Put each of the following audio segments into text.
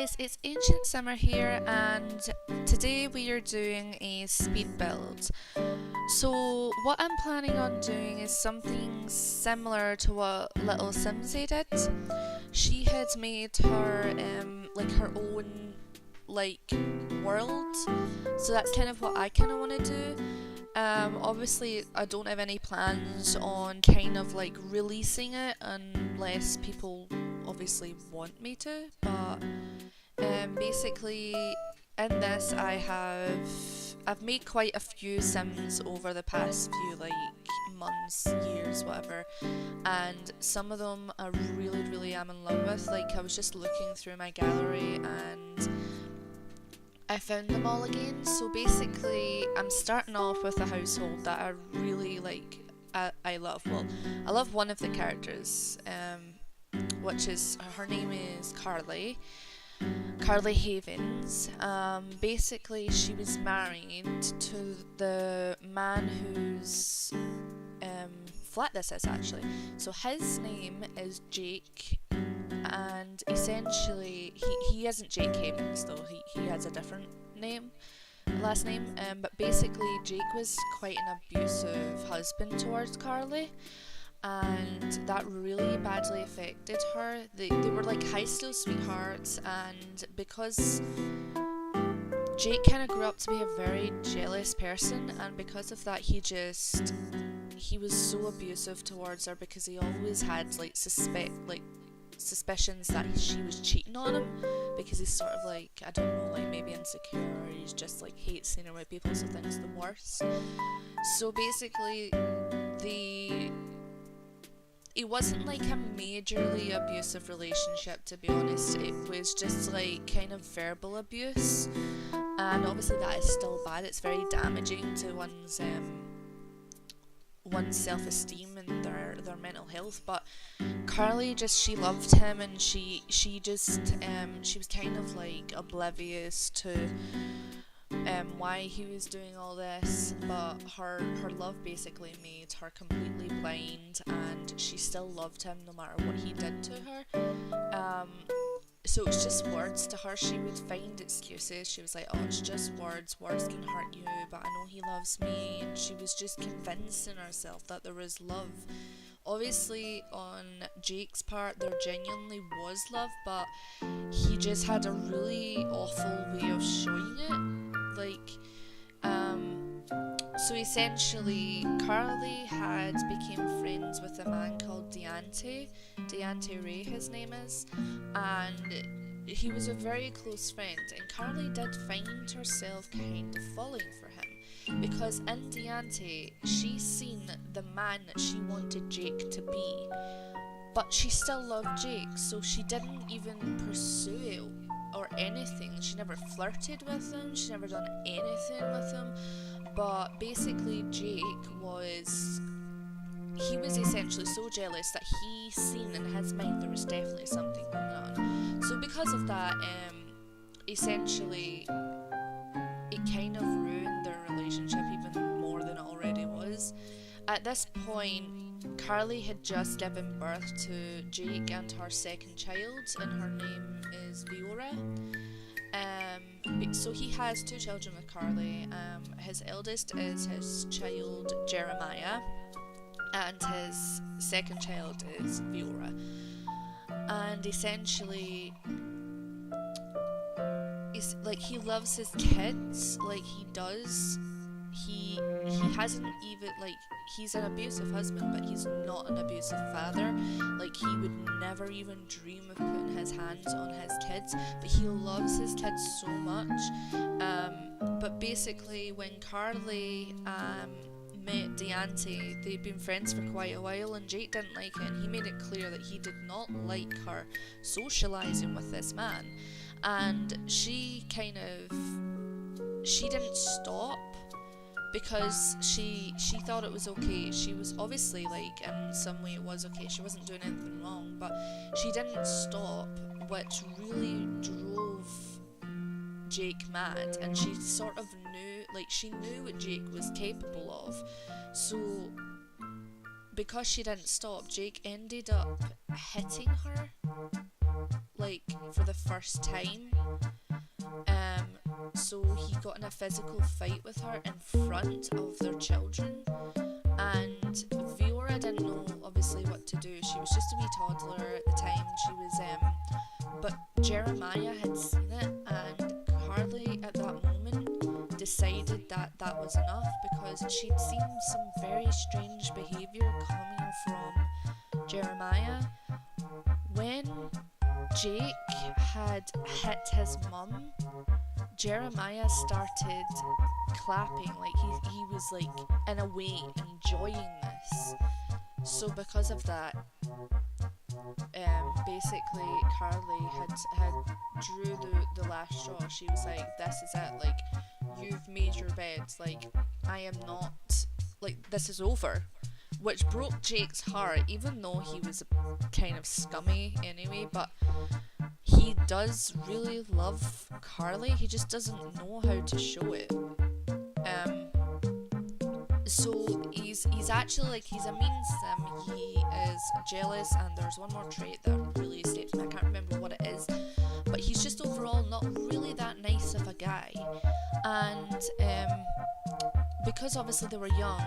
guys, it's Ancient Summer here, and today we are doing a speed build. So, what I'm planning on doing is something similar to what Little Simsy did. She had made her like her own like world, so that's kind of what I kind of want to do. Obviously, I don't have any plans on kind of like releasing it unless people obviously want me to, but basically in this I've made quite a few Sims over the past few like months, years, whatever, and some of them I really am in love with. Like I was just looking through my gallery and I found them all again. So basically I'm starting off with a household that I really like. I love. Well, I love one of the characters, which is her name is Carly Havens. Basically, she was married to the man whose flat this is actually. So his name is Jake, and essentially he isn't Jake Havens though. He has a different last name. But basically, Jake was quite an abusive husband towards Carly, and that really badly affected her. They were like high school sweethearts, and because Jake kind of grew up to be a very jealous person, and because of that he was so abusive towards her because he always had like suspicions that she was cheating on him, because he's sort of like, I don't know, like maybe insecure, or he's just like hates seeing her with people, so thinks the worst. So basically it wasn't like a majorly abusive relationship, to be honest. It was just like kind of verbal abuse, and obviously that is still bad. It's very damaging to one's self-esteem and their mental health. But Carly she loved him, and she was kind of like oblivious to why he was doing all this, but her love basically made her completely blind, and she still loved him no matter what he did to her. So it was just words to her. She would find excuses. She was like, oh, it's just words can hurt you, but I know he loves me. And she was just convincing herself that there was love. Obviously on Jake's part there genuinely was love, but he just had a really awful way of showing it. Like so essentially Carly had became friends with a man called Deante Ray his name is, and he was a very close friend, and Carly did find herself kind of falling for him, because in Deante she seen the man that she wanted Jake to be, but she still loved Jake, so she didn't even pursue it or anything. She never flirted with him, she never done anything with him. But basically Jake was essentially so jealous that he seen in his mind there was definitely something going on. So because of that, essentially it kind of ruined their relationship even more than it already was. At this point, Carly had just given birth to Jake and her second child, and her name is Viora. So he has two children with Carly. His eldest is his child Jeremiah, and his second child is Viora. And essentially, he loves his kids, like he does. He hasn't even, like, he's an abusive husband, but he's not an abusive father. Like, he would never even dream of putting his hands on his kids, but he loves his kids so much. But basically when Carly met Deante, they'd been friends for quite a while, and Jake didn't like it, and he made it clear that he did not like her socialising with this man. And she didn't stop, because she thought it was okay. She was obviously, like, in some way it was okay, she wasn't doing anything wrong, but she didn't stop, which really drove Jake mad, and she sort of she knew what Jake was capable of. So because she didn't stop, Jake ended up hitting her like for the first time. So he got in a physical fight with her in front of their children, and Viora didn't know obviously what to do. She was just a wee toddler at the time. But Jeremiah had seen it, and Carly at that moment decided that that was enough because she'd seen some very strange behaviour coming from Jeremiah. When Jake had hit his mum, Jeremiah started clapping, like he was like in a way enjoying this. So because of that, basically Carly had drew the last straw. She was like, "This is it. Like, you've made your bed. Like, I am not. Like, this is over." Which broke Jake's heart, even though he was kind of scummy anyway. But he does really love Carly. He just doesn't know how to show it. So he's actually like, he's a mean sim. He is jealous, and there's one more trait that really escapes me. I can't remember what it is, but he's just overall not really that nice of a guy. And because obviously they were young,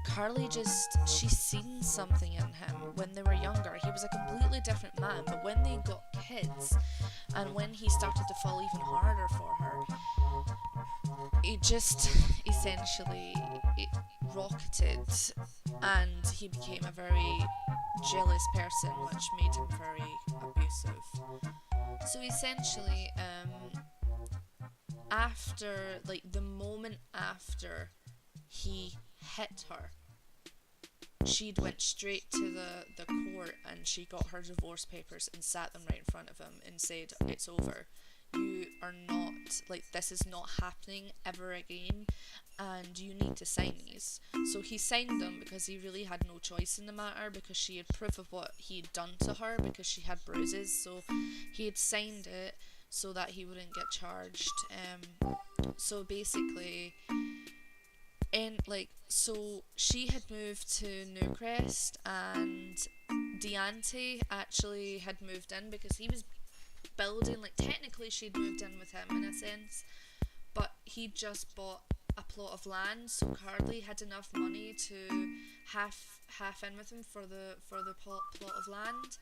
Carly she's seen something in him when they were younger. He was a completely different man, but when they got kids and when he started to fall even harder for her, it just essentially rocketed, and he became a very jealous person, which made him very abusive. So essentially, after, like, the moment after he hit her, she'd went straight to the court, and she got her divorce papers and sat them right in front of him and said, "It's over. You are not, like, this is not happening ever again, and you need to sign these." So he signed them because he really had no choice in the matter, because she had proof of what he'd done to her because she had bruises. So he had signed it so that he wouldn't get charged. So basically, so she had moved to Newcrest, and Deante actually had moved in because he was building, like, technically she'd moved in with him in a sense, but he just bought a plot of land, so Carly had enough money to half in with him for the plot of land.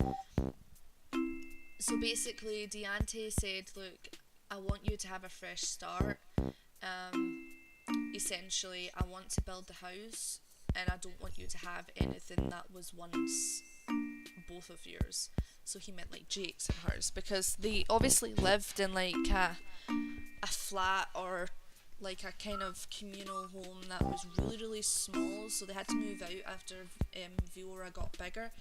So basically Deante said, "Look, I want you to have a fresh start. Essentially, I want to build the house, and I don't want you to have anything that was once both of yours." So he meant like Jake's and hers, because they obviously lived in like a flat or like a kind of communal home that was really, really small, so they had to move out after Viora got bigger.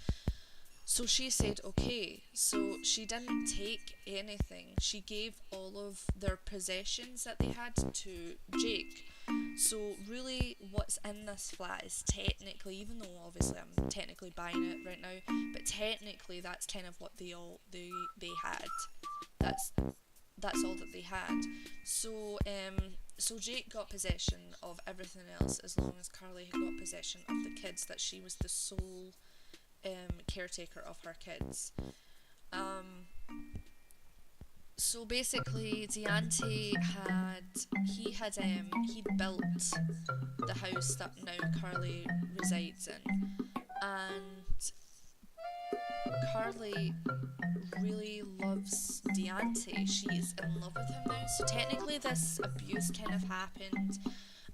So she said okay, so she didn't take anything. She gave all of their possessions that they had to Jake. So really what's in this flat is technically, even though obviously I'm technically buying it right now, but technically that's kind of what they had. That's all that they had. So so Jake got possession of everything else, as long as Carly had got possession of the kids, that she was the sole caretaker of her kids. So basically, Deante he'd built the house that now Carly resides in, and Carly really loves Deante. She's in love with him now. So technically, this abuse kind of happened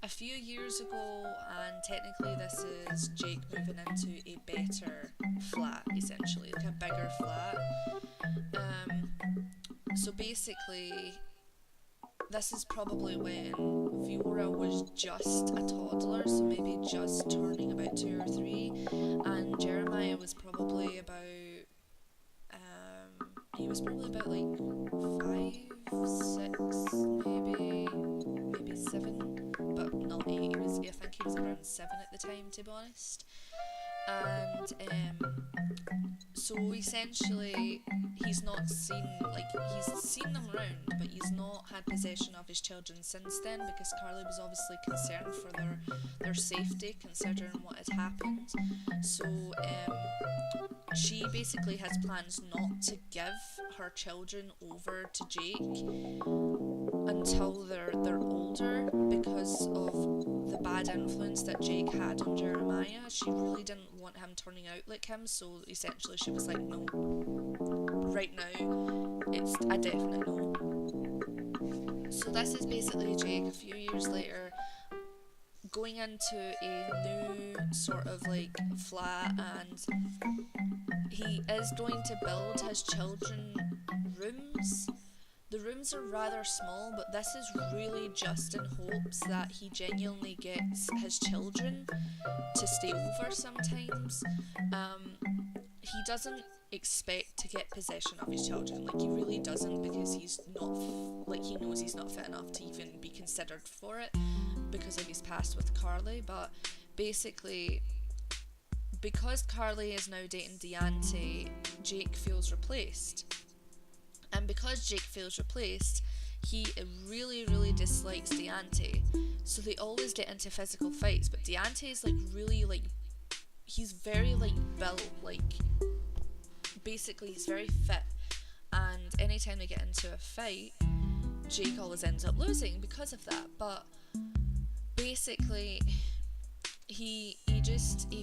a few years ago, and technically this is Jake moving into a better flat, essentially, like a bigger flat. So basically, this is probably when Viora was just a toddler, so maybe just turning about 2 or 3, and Jeremiah was probably about like 5, 6, maybe 7, but not 8. I think he was around 7 at the time, to be honest. and so essentially he's not seen, like, he's seen them around, but he's not had possession of his children since then, because Carly was obviously concerned for their safety considering what had happened. So she basically has plans not to give her children over to Jake until they're older, because of the bad influence that Jake had on Jeremiah. She really didn't want him turning out like him, so essentially she was like, no, right now it's a definite no. So this is basically Jake a few years later going into a new sort of like flat, and he is going to build his children rooms. The rooms are rather small, but this is really just in hopes that he genuinely gets his children to stay over sometimes. He doesn't expect to get possession of his children, like he really doesn't, because he's not, like he knows he's not fit enough to even be considered for it because of his past with Carly. But basically, because Carly is now dating Deante, Jake feels replaced. And because Jake feels replaced, he really, really dislikes Deante. So they always get into physical fights. But Deante is like really like, he's very like built, like basically he's very fit. And anytime they get into a fight, Jake always ends up losing because of that. But basically, he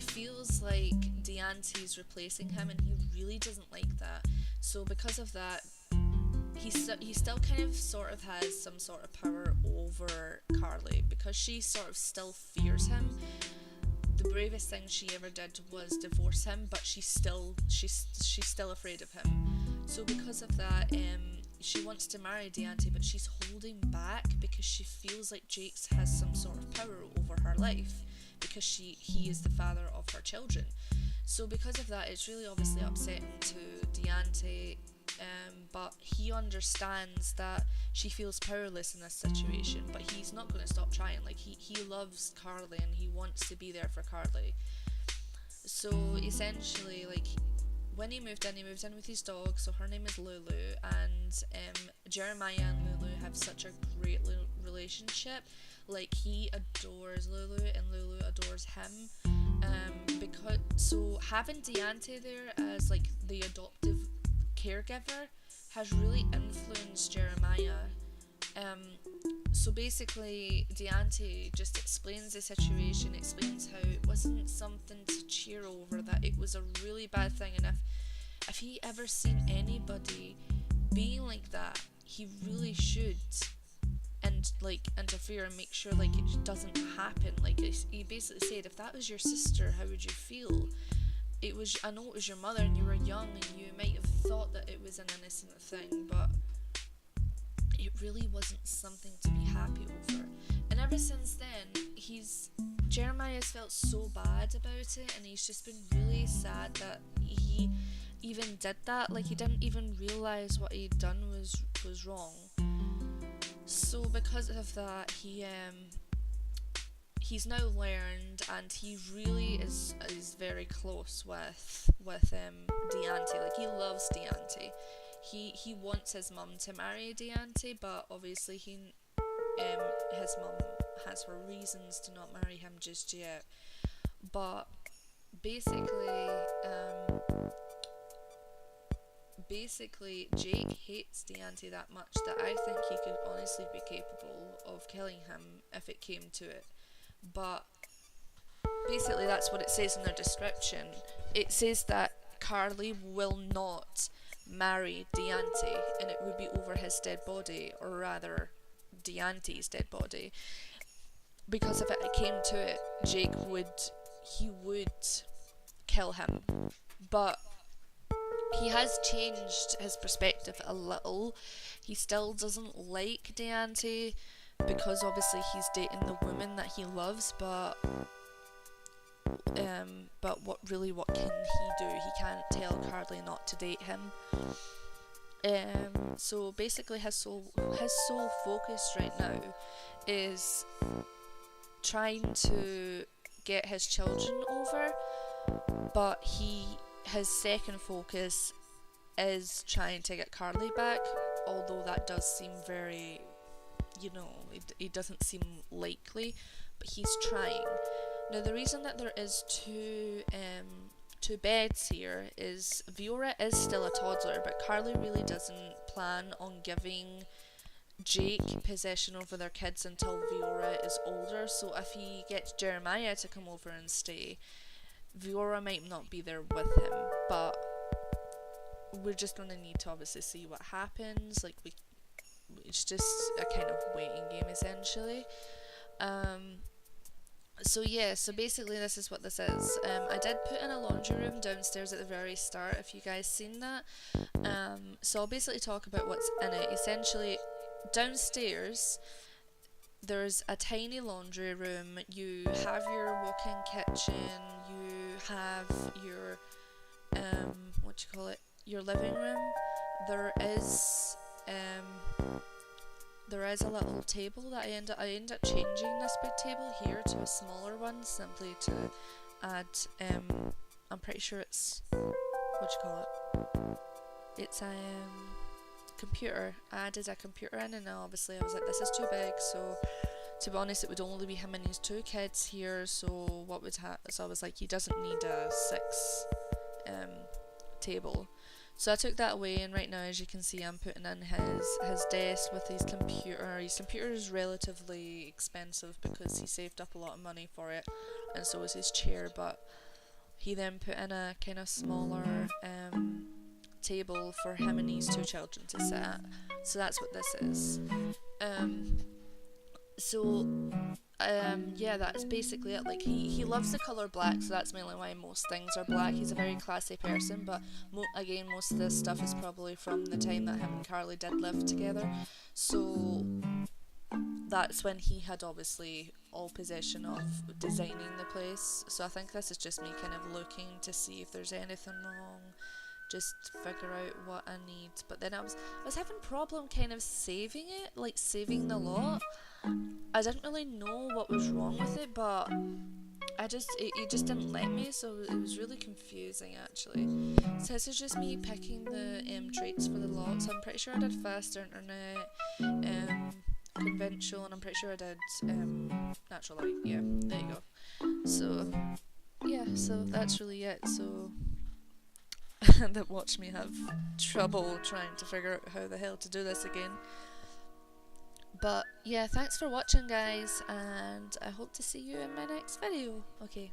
feels like Deante's replacing him, and he really doesn't like that. So because of that, he still kind of sort of has some sort of power over Carly, because she sort of still fears him. The bravest thing she ever did was divorce him, but she's still afraid of him. So because of that, she wants to marry Deante, but she's holding back because she feels like Jake's has some sort of power over her life, because he is the father of her children. So because of that, it's really obviously upsetting to Deante. But he understands that she feels powerless in this situation, but he's not going to stop trying. Like he loves Carly and he wants to be there for Carly. So essentially, like, when he moved in with his dog, so her name is Lulu, and Jeremiah and Lulu have such a great relationship. Like, he adores Lulu and Lulu adores him. Because so having Deante there as like the adoptive caregiver has really influenced Jeremiah. So basically, Deante just explains the situation, explains how it wasn't something to cheer over, that it was a really bad thing, and if he ever seen anybody being like that, he really should and like interfere and make sure like it doesn't happen. Like, he basically said, if that was your sister, how would you feel? I know it was your mother and you were young and you might have thought that it was an innocent thing, but it really wasn't something to be happy over. And ever since then, Jeremiah's felt so bad about it, and he's just been really sad that he even did that. Like, he didn't even realise what he'd done was wrong. So because of that, he's now learned, and he really is very close with Deante. Like, he loves Deante. He wants his mum to marry Deante, but obviously his mum has her reasons to not marry him just yet. But basically Jake hates Deante that much that I think he could honestly be capable of killing him if it came to it. But basically that's what it says in their description. It says that Carly will not marry Deante, and it would be over his dead body, or rather Deante's dead body, because if it came to it, Jake would kill him. But he has changed his perspective a little. He still doesn't like Deante because obviously he's dating the woman that he loves, but what can he do? He can't tell Carly not to date him. So basically his sole focus right now is trying to get his children over, but his second focus is trying to get Carly back, although that does seem very, it doesn't seem likely, but he's trying. Now, the reason that there is two beds here is Viora is still a toddler, but Carly really doesn't plan on giving Jake possession over their kids until Viora is older. So if he gets Jeremiah to come over and stay, Viora might not be there with him, but we're just gonna need to obviously see what happens. It's just a kind of waiting game essentially. So basically this is what this is. I did put in a laundry room downstairs at the very start, if you guys seen that. So I'll basically talk about what's in it. Essentially, downstairs there's a tiny laundry room. You have your walk-in kitchen. You have your your living room. There is a little table that I end up changing this big table here to a smaller one, simply to add I'm pretty sure it's it's a computer. I added a computer in, and now obviously I was like, this is too big, so to be honest it would only be him and his two kids here, so so I was like, he doesn't need a 6 table. So I took that away, and right now, as you can see, I'm putting in his desk with his computer. His computer is relatively expensive because he saved up a lot of money for it, and so is his chair, but he then put in a kind of smaller table for him and his two children to sit at. So that's what this is. Yeah, that's basically it. Like, he loves the colour black, so that's mainly why most things are black. He's a very classy person, but again, most of this stuff is probably from the time that him and Carly did live together. So that's when he had obviously all possession of designing the place. So I think this is just me kind of looking to see if there's anything wrong, just figure out what I need. But then I was having problem kind of saving it, like saving the lot. I didn't really know what was wrong with it, but it just didn't let me, so it was really confusing actually. So this is just me picking the traits for the lots. I'm pretty sure I did fast internet, conventional, and I'm pretty sure I did natural light. Yeah, there you go. So yeah, so that's really it. So that watched me have trouble trying to figure out how the hell to do this again. But yeah, thanks for watching guys, and I hope to see you in my next video. Okay,